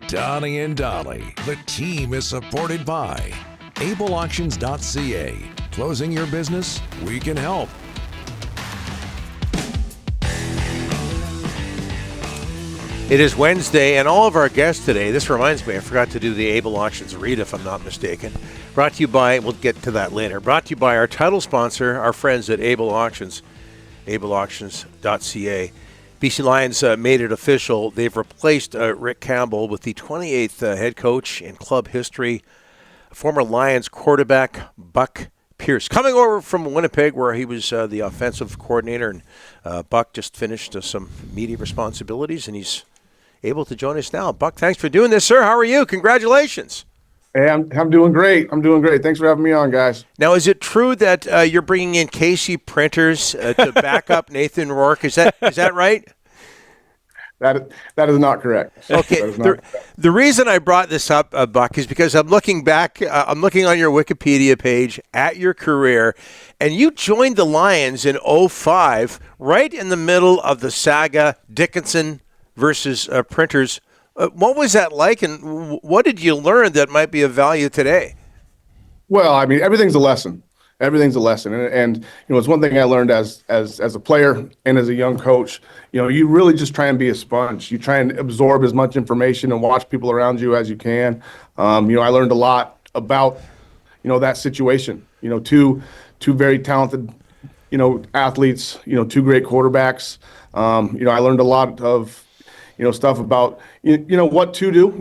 Donnie and Dolly. The team is supported by ableauctions.ca. Closing your business? We can help. It is Wednesday, and all of our guests today, this reminds me, I forgot to do the Able Auctions read, if I'm not mistaken. Brought to you by, we'll get to that later, brought to you by our title sponsor, our friends at Able Auctions, ableauctions.ca. BC Lions made it official. They've replaced Rick Campbell with the 28th head coach in club history, former Lions quarterback Buck Pierce, coming over from Winnipeg, where he was the offensive coordinator. And Buck just finished some media responsibilities, and he's able to join us now. Buck, thanks for doing this, sir. How are you? Congratulations. Hey, I'm doing great. Thanks for having me on, guys. Now, is it true that you're bringing in Casey Printers to back up Nathan Rourke? Is that right? That is not correct. Okay. The reason I brought this up, Buck, is because I'm looking back. I'm looking on your Wikipedia page at your career, and you joined the Lions in 2005, right in the middle of the saga Dickinson versus Printers. What was that like, and what did you learn that might be of value today? Well, I mean, everything's a lesson. Everything's a lesson, and it's one thing I learned as a player and as a young coach. You really just try and be a sponge. You try and absorb as much information and watch people around you as you can. I learned a lot about that situation. Two very talented athletes. Two great quarterbacks. I learned a lot of stuff about what to do.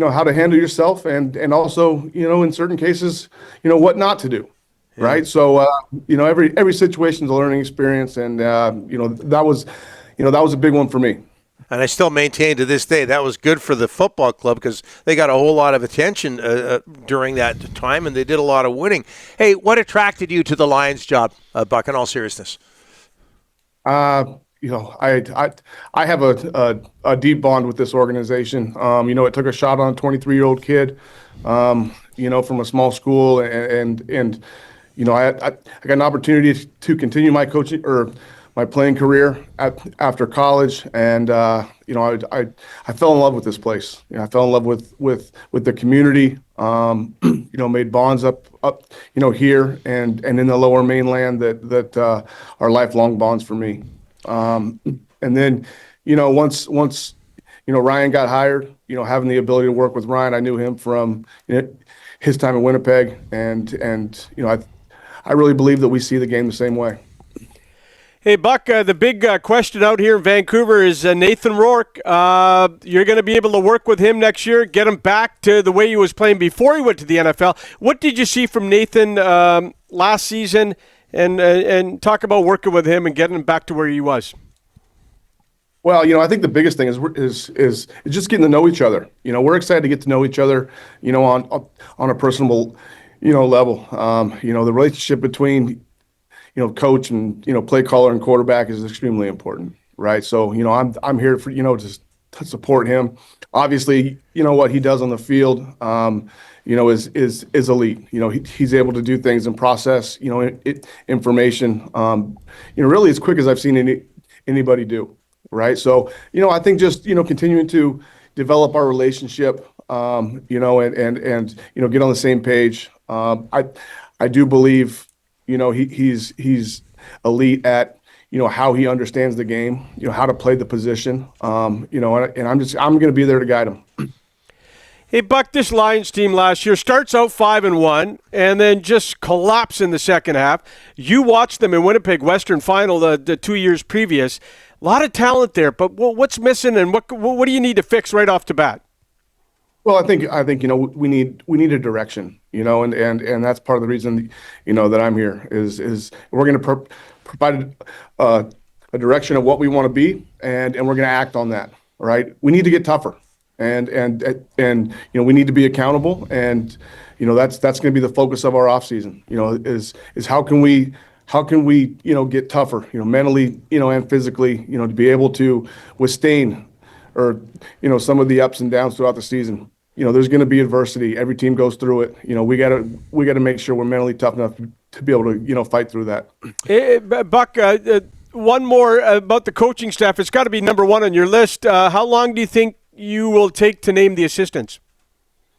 How to handle yourself, and also in certain cases what not to do. Yeah. Right. So, every situation is a learning experience. And, that was a big one for me. And I still maintain to this day that was good for the football club because they got a whole lot of attention during that time, and they did a lot of winning. Hey, what attracted you to the Lions job, Buck, in all seriousness? I have a deep bond with this organization. It took a shot on a 23-year-old kid, from a small school, and I got an opportunity to continue my coaching or my playing career after college, and I fell in love with this place. I fell in love with the community. Made bonds up here and in the Lower Mainland that are lifelong bonds for me. And then once Ryan got hired, having the ability to work with Ryan, I knew him from his time in Winnipeg, and I really believe that we see the game the same way. Hey, Buck, the big question out here in Vancouver is Nathan Rourke. You're going to be able to work with him next year, get him back to the way he was playing before he went to the NFL. What did you see from Nathan last season, and talk about working with him and getting him back to where he was? Well, I think the biggest thing is just getting to know each other. We're excited to get to know each other, on a personal level. The relationship between, coach and, play caller and quarterback is extremely important, right? So, I'm here for, to support him. Obviously, what he does on the field, is elite. He's able to do things and process, information, really as quick as I've seen anybody do, right? So, I think just, continuing to develop our relationship, and get on the same page. I do believe, he's elite at, how he understands the game, how to play the position, and I'm going to be there to guide him. Hey, Buck, this Lions team last year starts out 5-1 and then just collapse in the second half. You watched them in Winnipeg Western Final the 2 years previous. A lot of talent there, but what's missing, and what do you need to fix right off the bat? Well, I think we need a direction, and that's part of the reason that I'm here is we're going to provide a direction of what we want to be, and we're going to act on that. Right? We need to get tougher, and we need to be accountable, and that's going to be the focus of our offseason. Is how can we get tougher, mentally, and physically, to be able to withstand or some of the ups and downs throughout the season. There's going to be adversity. Every team goes through it. We got to make sure we're mentally tough enough to be able to fight through that. Hey, Buck, one more about the coaching staff. It's got to be number one on your list. How long do you think you will take to name the assistants?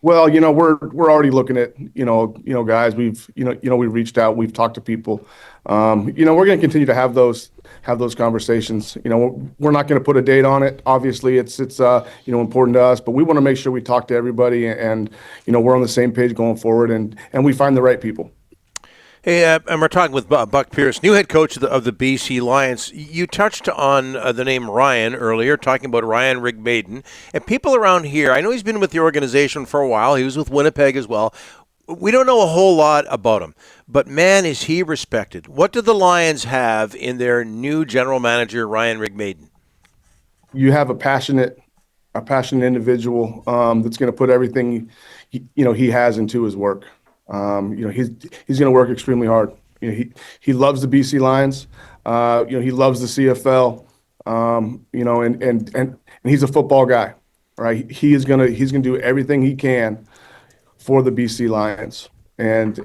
Well, we're already looking at, guys. We've reached out, we've talked to people. We're going to continue to have those conversations. We're not going to put a date on it. Obviously, it's important to us, but we want to make sure we talk to everybody and we're on the same page going forward and we find the right people. Hey, and we're talking with Buck Pierce, new head coach of the BC Lions. You touched on the name Ryan earlier, talking about Ryan Rigmaiden. And people around here, I know he's been with the organization for a while. He was with Winnipeg as well. We don't know a whole lot about him, but man, is he respected. What do the Lions have in their new general manager, Ryan Rigmaiden? You have a passionate individual that's going to put everything he has into his work. He's going to work extremely hard. He loves the BC Lions. He loves the CFL. And he's a football guy, right? He's gonna do everything he can for the BC Lions. And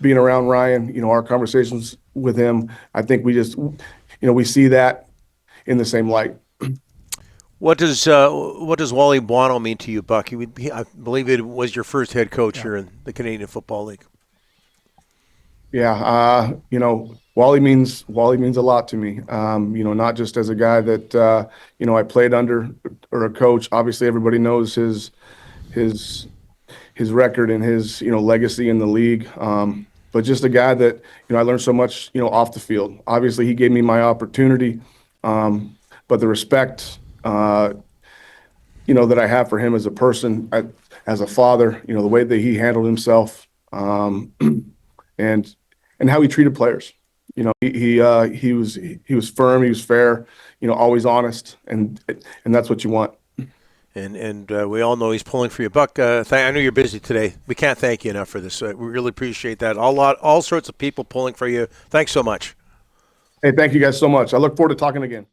being around Ryan, our conversations with him, I think we just we see that in the same light. What does Wally Buono mean to you, Buck? I believe it was your first head coach here in the Canadian Football League. Yeah, Wally means a lot to me. Not just as a guy that I played under or a coach. Obviously, everybody knows his record and his legacy in the league. But just a guy that I learned so much off the field. Obviously, he gave me my opportunity, but the respect. That I have for him as a person, as a father, the way that he handled himself, and how he treated players. He was firm, he was fair, always honest, and that's what you want. And we all know he's pulling for you, Buck. I know you're busy today. We can't thank you enough for this. We really appreciate that. All sorts of people pulling for you. Thanks so much. Hey, thank you guys so much. I look forward to talking again.